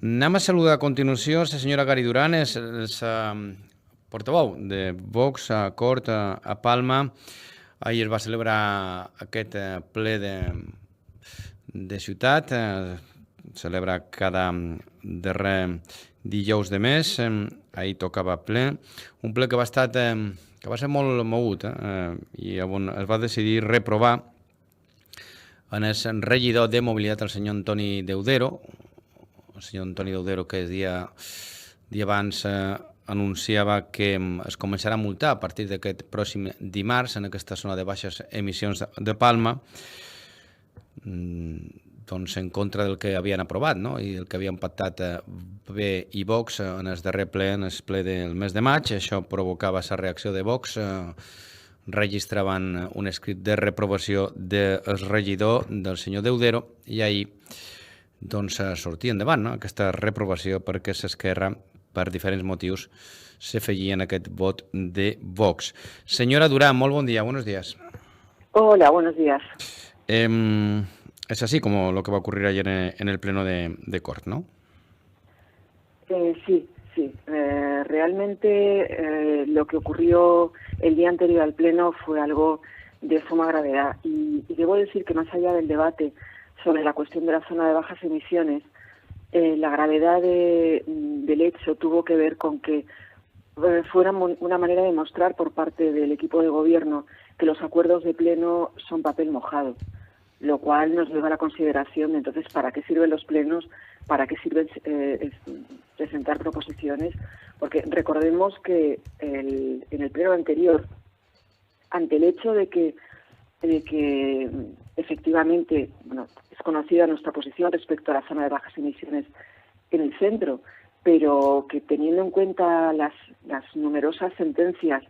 Anem a saludar a continuació la senyora Gari Duran, és la portaveu de Vox a Cort a Palma. Ahir es va celebrar aquest ple de ciutat, celebra cada darrer dijous de mes. Ahir tocava ple, un ple que va ser molt mogut, i on es va decidir reprovar en el regidor de mobilitat, el senyor Antoni Deudero. El senyor Antoni Deudero, que dia abans anunciava que es començarà a multar a partir d'aquest pròxim dimarts en aquesta zona de baixes emissions de Palma, doncs en contra del que havien aprovat, no? I el que havien pactat PP i Vox en el darrer ple, en el ple del mes de maig. Això provocava la reacció de Vox. Registraven un escrit de reprovació del regidor del senyor Deudero i ahir doncs sortia endavant, no? Aquesta reprovació, perquè s'Esquerra, per diferents motius, s'afegia en aquest vot de Vox. Senyora Durán, molt bon dia, buenos días. Hola, buenos días. Es así como lo que va a ocurrir ayer en el pleno de Cort, ¿no? Sí. Realmente lo que ocurrió el día anterior al pleno fue algo de suma gravedad. Y debo decir que más allá del debate sobre la cuestión de la zona de bajas emisiones, la gravedad del hecho tuvo que ver con que fuera una manera de mostrar por parte del equipo de gobierno que los acuerdos de pleno son papel mojado, lo cual nos lleva a la consideración de entonces para qué sirven los plenos, para qué sirven presentar proposiciones, porque recordemos que en el pleno anterior, ante el hecho de que efectivamente, bueno, es conocida nuestra posición respecto a la zona de bajas emisiones en el centro, pero que teniendo en cuenta las numerosas sentencias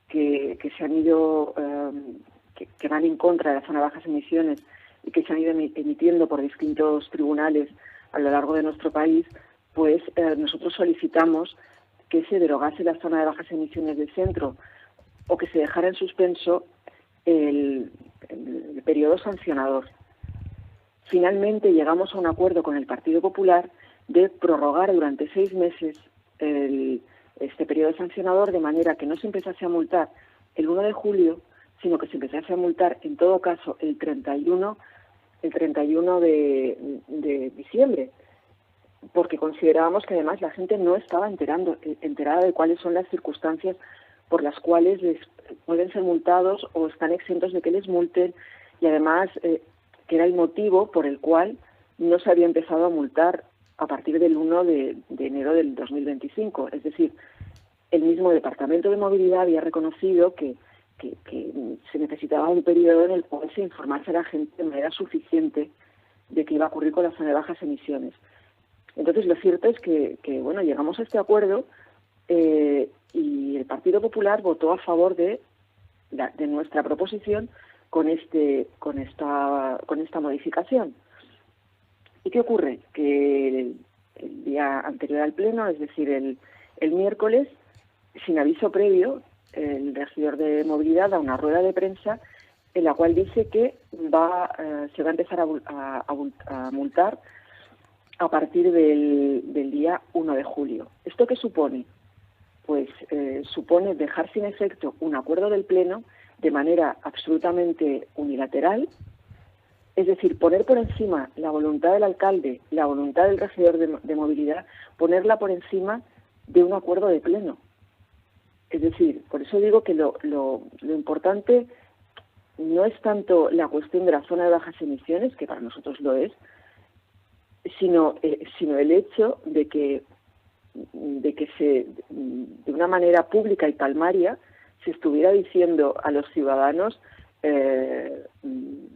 que se han ido, que van en contra de la zona de bajas emisiones y que se han ido emitiendo por distintos tribunales a lo largo de nuestro país, pues nosotros solicitamos que se derogase la zona de bajas emisiones del centro o que se dejara en suspenso el periodo sancionador. Finalmente llegamos a un acuerdo con el Partido Popular de prorrogar durante 6 meses este periodo sancionador, de manera que no se empezase a multar el 1 de julio, sino que se empezase a multar en todo caso el 31 de diciembre, porque considerábamos que además la gente no estaba enterada de cuáles son las circunstancias por las cuales les pueden ser multados o están exentos de que les multen, y además que era el motivo por el cual no se había empezado a multar a partir del 1 de enero del 2025. Es decir, el mismo Departamento de Movilidad había reconocido que se necesitaba un periodo en el cual se informase a la gente de manera suficiente de qué iba a ocurrir con la zona de bajas emisiones. Entonces, lo cierto es que bueno, llegamos a este acuerdo y el Partido Popular votó a favor de nuestra proposición con esta modificación. ¿Y qué ocurre? Que el día anterior al pleno, es decir, el miércoles, sin aviso previo, el regidor de movilidad da una rueda de prensa en la cual dice que se va a empezar a multar a partir del día 1 de julio. ¿Esto qué supone? Pues supone dejar sin efecto un acuerdo del Pleno de manera absolutamente unilateral, es decir, poner por encima la voluntad del alcalde, la voluntad del regidor de movilidad, ponerla por encima de un acuerdo de Pleno. Es decir, por eso digo que lo importante no es tanto la cuestión de la zona de bajas emisiones, que para nosotros lo es, sino el hecho de que de una manera pública y palmaria se estuviera diciendo a los ciudadanos,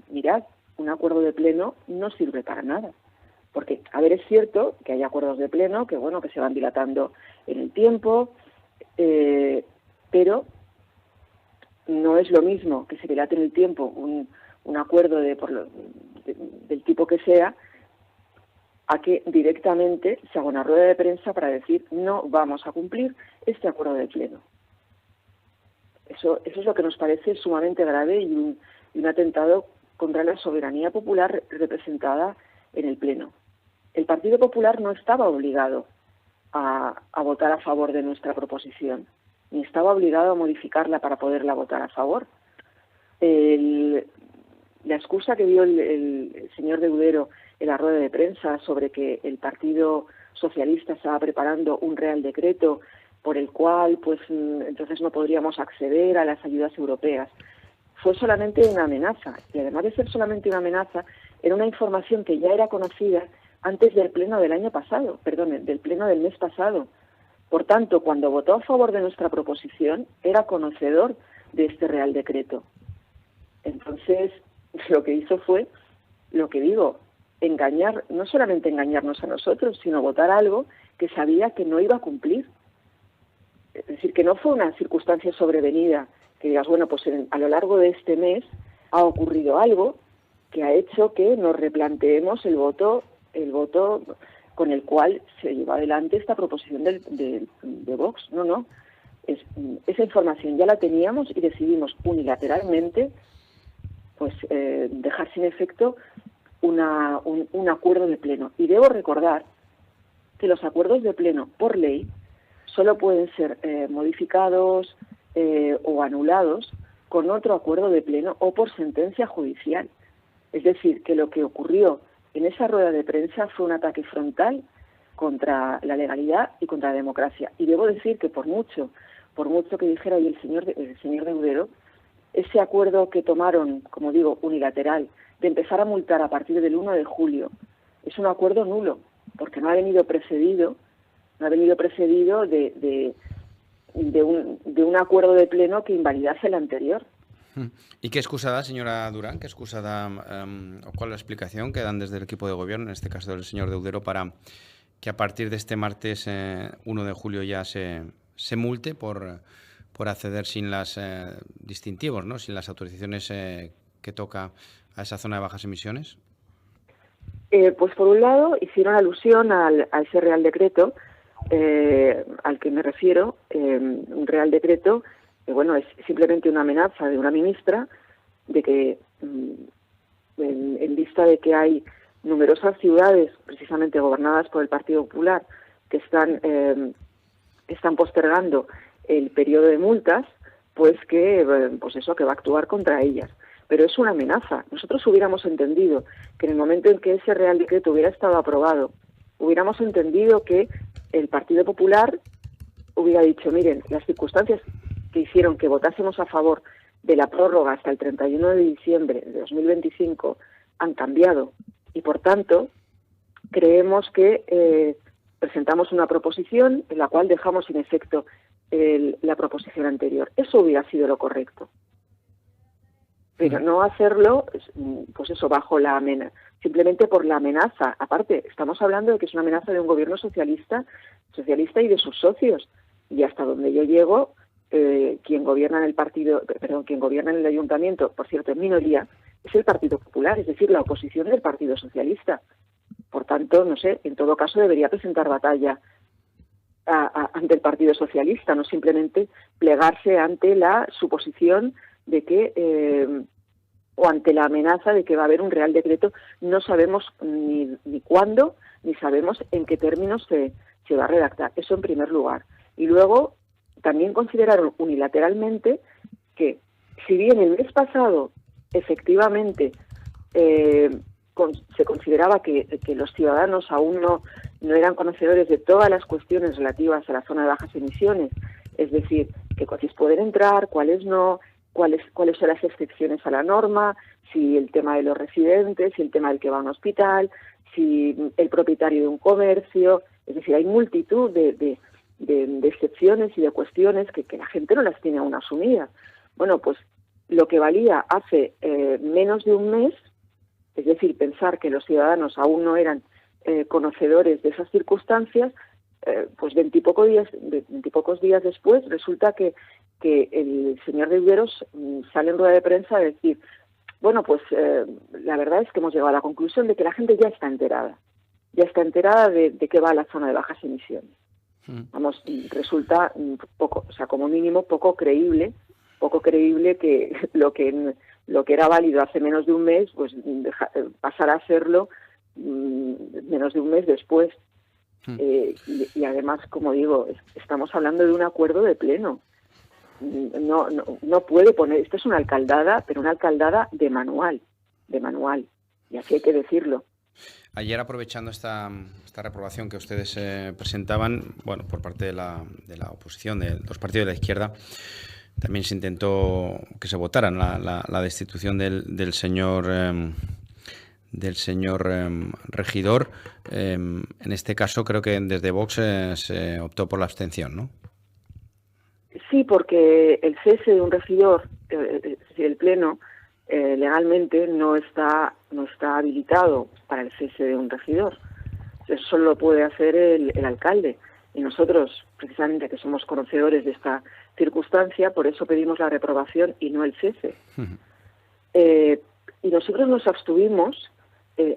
mirad, un acuerdo de pleno no sirve para nada. Porque, a ver, es cierto que hay acuerdos de pleno que, bueno, que se van dilatando en el tiempo, pero no es lo mismo que se dilate en el tiempo un acuerdo del tipo que sea, a que directamente se haga una rueda de prensa para decir no vamos a cumplir este acuerdo de pleno. Eso es lo que nos parece sumamente grave y un atentado contra la soberanía popular representada en el pleno. el Partido Popular no estaba obligado a votar a favor de nuestra proposición, ni estaba obligado a modificarla para poderla votar a favor. La excusa que dio el señor Deudero en la rueda de prensa sobre que el Partido Socialista estaba preparando un Real Decreto por el cual pues entonces no podríamos acceder a las ayudas europeas, fue solamente una amenaza, y además de ser solamente una amenaza, era una información que ya era conocida antes del pleno del año pasado, perdón, del pleno del mes pasado. Por tanto, cuando votó a favor de nuestra proposición, era conocedor de este Real Decreto. Entonces, lo que hizo fue, lo que digo, engañar, no solamente engañarnos a nosotros, sino votar algo que sabía que no iba a cumplir. Es decir, que no fue una circunstancia sobrevenida, que digas, bueno, pues a lo largo de este mes ha ocurrido algo que ha hecho que nos replanteemos el voto con el cual se lleva adelante esta proposición de Vox. No. Esa información ya la teníamos y decidimos unilateralmente pues dejar sin efecto un acuerdo de pleno. Y debo recordar que los acuerdos de pleno, por ley, solo pueden ser modificados o anulados con otro acuerdo de pleno o por sentencia judicial. Es decir, que lo que ocurrió en esa rueda de prensa fue un ataque frontal contra la legalidad y contra la democracia. Y debo decir que por mucho que dijera hoy el señor Deudero, ese acuerdo que tomaron, como digo, unilateral, de empezar a multar a partir del 1 de julio, es un acuerdo nulo, porque no ha venido precedido de un acuerdo de pleno que invalidase el anterior. ¿Y qué excusa da, señora Durán? ¿Qué excusa da, o cuál es la explicación que dan desde el equipo de gobierno, en este caso del señor Deudero, para que a partir de este martes 1 de julio ya se multe por acceder sin las distintivos, ¿no? Sin las autorizaciones que toca a esa zona de bajas emisiones? Pues por un lado hicieron alusión a ese Real Decreto al que me refiero, un Real Decreto que bueno, es simplemente una amenaza de una ministra de que en vista de que hay numerosas ciudades precisamente gobernadas por el Partido Popular que están postergando el periodo de multas, pues que va a actuar contra ellas. Pero es una amenaza. Nosotros hubiéramos entendido que en el momento en que ese Real Decreto hubiera estado aprobado, hubiéramos entendido que el Partido Popular hubiera dicho, miren, las circunstancias que hicieron que votásemos a favor de la prórroga hasta el 31 de diciembre de 2025 han cambiado y, por tanto, creemos que presentamos una proposición en la cual dejamos sin efecto la proposición anterior. Eso hubiera sido lo correcto. Pero no hacerlo, pues eso, bajo la amenaza, simplemente por la amenaza. Aparte, estamos hablando de que es una amenaza de un gobierno socialista y de sus socios. Y hasta donde yo llego, quien gobierna en el ayuntamiento, por cierto, en minoría, es el Partido Popular, es decir, la oposición del Partido Socialista. Por tanto, no sé, en todo caso debería presentar batalla ante el Partido Socialista, no simplemente plegarse ante la suposición de que o ante la amenaza de que va a haber un Real Decreto. No sabemos ni cuándo, ni sabemos en qué términos se va a redactar. Eso en primer lugar. Y luego también consideraron unilateralmente que, si bien el mes pasado efectivamente se consideraba que los ciudadanos aún no eran conocedores de todas las cuestiones relativas a la zona de bajas emisiones, es decir, qué coches pueden entrar, cuáles no, cuáles son las excepciones a la norma, si el tema de los residentes, si el tema del que va a un hospital, si el propietario de un comercio, es decir, hay multitud de excepciones y de cuestiones que la gente no las tiene aún asumidas. Bueno, pues lo que valía hace menos de un mes, es decir, pensar que los ciudadanos aún no eran conocedores de esas circunstancias, pues veintipocos días después resulta que el señor Deudero sale en rueda de prensa a decir, bueno, pues la verdad es que hemos llegado a la conclusión de que la gente ya está enterada de qué va la zona de bajas emisiones. Vamos, resulta poco, o sea, como mínimo poco creíble que lo que era válido hace menos de un mes, pues pasará a serlo menos de un mes después. Y además, como digo, estamos hablando de un acuerdo de pleno. No puede poner, esto es una alcaldada, pero una alcaldada de manual, y así hay que decirlo. Ayer, aprovechando esta reprobación que ustedes presentaban, bueno, por parte de la oposición, de los partidos de la izquierda, también se intentó que se votara la destitución del señor regidor. En este caso, creo que desde Vox se optó por la abstención, ¿no? Sí, porque el cese de un regidor, el pleno, legalmente no está habilitado para el cese de un regidor. Eso solo lo puede hacer el alcalde. Y nosotros, precisamente, que somos conocedores de esta circunstancia, por eso pedimos la reprobación y no el cese. Y nosotros nos abstuvimos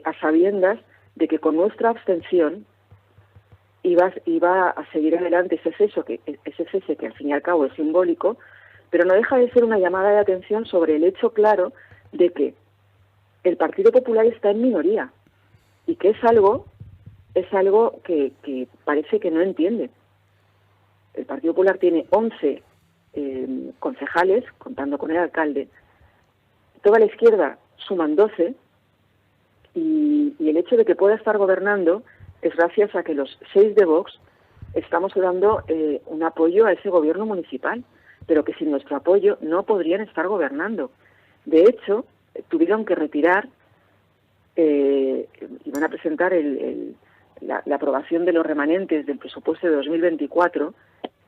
a sabiendas de que con nuestra abstención iba a seguir adelante ese cese que al fin y al cabo es simbólico, pero no deja de ser una llamada de atención sobre el hecho claro de que el Partido Popular está en minoría y que es algo que parece que no entiende. El Partido Popular tiene 11 concejales, contando con el alcalde. Toda la izquierda suman 12 y el hecho de que pueda estar gobernando es gracias a que los 6 de Vox estamos dando un apoyo a ese gobierno municipal, pero que sin nuestro apoyo no podrían estar gobernando. De hecho, tuvieron que retirar, iban a presentar la aprobación de los remanentes del presupuesto de 2024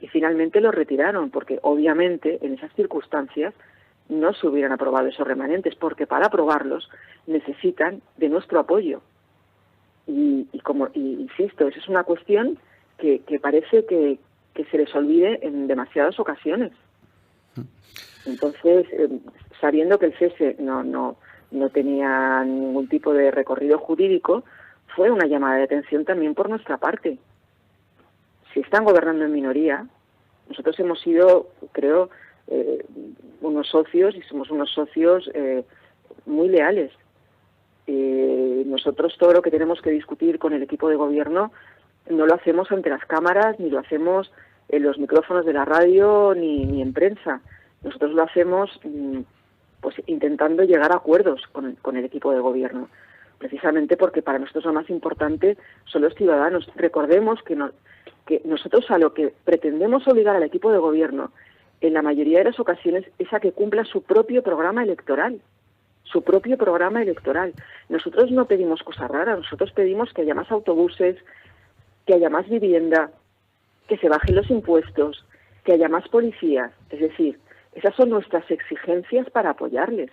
y finalmente lo retiraron, porque obviamente en esas circunstancias no se hubieran aprobado esos remanentes, porque para aprobarlos necesitan de nuestro apoyo. Y insisto, esa es una cuestión que parece que se les olvide en demasiadas ocasiones. Entonces, sabiendo que el cese no tenía ningún tipo de recorrido jurídico, fue una llamada de atención también por nuestra parte. Si están gobernando en minoría, nosotros hemos sido, creo, unos socios, y somos unos socios muy leales. Nosotros todo lo que tenemos que discutir con el equipo de gobierno no lo hacemos ante las cámaras, ni lo hacemos en los micrófonos de la radio, ni en prensa. Nosotros lo hacemos pues intentando llegar a acuerdos con el equipo de gobierno, precisamente porque para nosotros lo más importante son los ciudadanos. Recordemos que nosotros a lo que pretendemos obligar al equipo de gobierno en la mayoría de las ocasiones es a que cumpla su propio programa electoral. Nosotros no pedimos cosas raras, nosotros pedimos que haya más autobuses, que haya más vivienda, que se bajen los impuestos, que haya más policías. Es decir, esas son nuestras exigencias para apoyarles.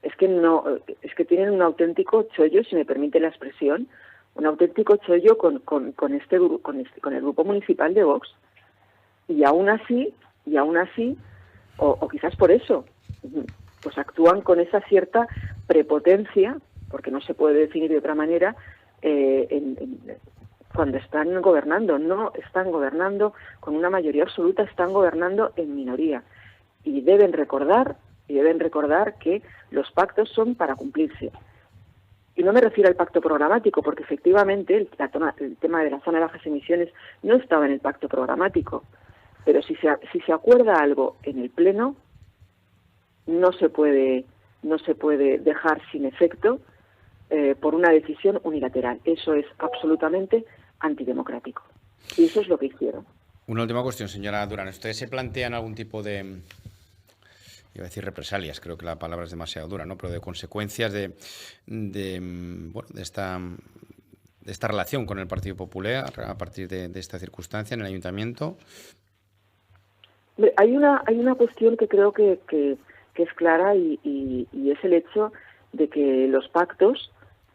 Es que tienen un auténtico chollo, si me permite la expresión, un auténtico chollo con el grupo municipal de Vox. Y aún así, o quizás por eso, pues actúan con esa cierta prepotencia, porque no se puede definir de otra manera, cuando están gobernando. No están gobernando con una mayoría absoluta, están gobernando en minoría. Y deben recordar que los pactos son para cumplirse. Y no me refiero al pacto programático, porque efectivamente el tema de la zona de bajas emisiones no estaba en el pacto programático. Pero si se acuerda algo en el Pleno, no se puede dejar sin efecto por una decisión unilateral. Eso es absolutamente antidemocrático. Y eso es lo que hicieron. Una última cuestión, señora Durán. ¿Ustedes se plantean algún tipo de, iba a decir represalias, creo que la palabra es demasiado dura, ¿no? Pero de consecuencias de esta relación con el Partido Popular a partir de esta circunstancia en el ayuntamiento? Hay una cuestión que creo que es clara y es el hecho de que los pactos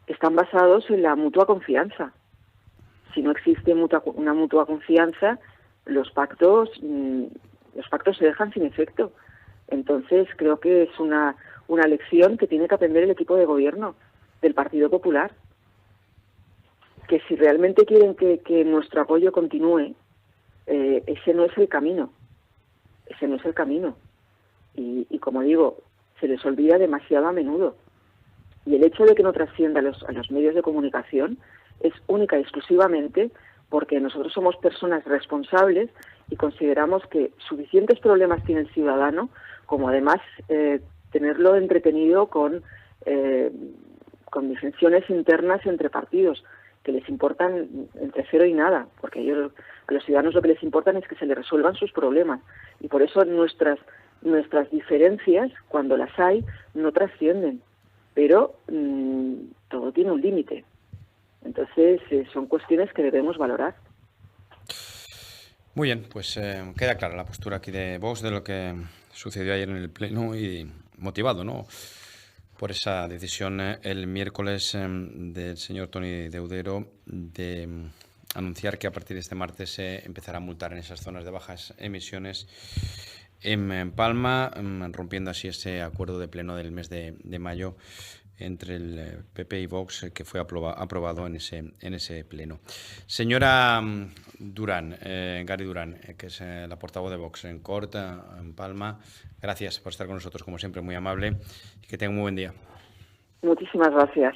están basados en la mutua confianza. Si no existe una mutua confianza, los pactos se dejan sin efecto. Entonces creo que es una lección que tiene que aprender el equipo de gobierno del Partido Popular, que si realmente quieren que nuestro apoyo continúe, ese no es el camino. Y como digo, se les olvida demasiado a menudo. Y el hecho de que no trascienda a los medios de comunicación es única y exclusivamente porque nosotros somos personas responsables y consideramos que suficientes problemas tiene el ciudadano como además tenerlo entretenido con disensiones internas entre partidos que les importan entre cero y nada, porque a los ciudadanos lo que les importan es que se les resuelvan sus problemas y por eso nuestras diferencias, cuando las hay, no trascienden, pero todo tiene un límite. Entonces son cuestiones que debemos valorar. Muy bien, pues queda clara la postura aquí de Vox de lo que sucedió ayer en el Pleno y motivado, ¿no?, por esa decisión el miércoles del señor Toni Deudero de anunciar que a partir de este martes se empezará a multar en esas zonas de bajas emisiones en Palma, rompiendo así ese acuerdo de pleno del mes de mayo entre el PP y Vox que fue aprobado en ese pleno. Señora Durán, Gary Durán, que es la portavoz de Vox en Corta, en Palma, gracias por estar con nosotros, como siempre, muy amable, y que tenga un muy buen día. Muchísimas gracias.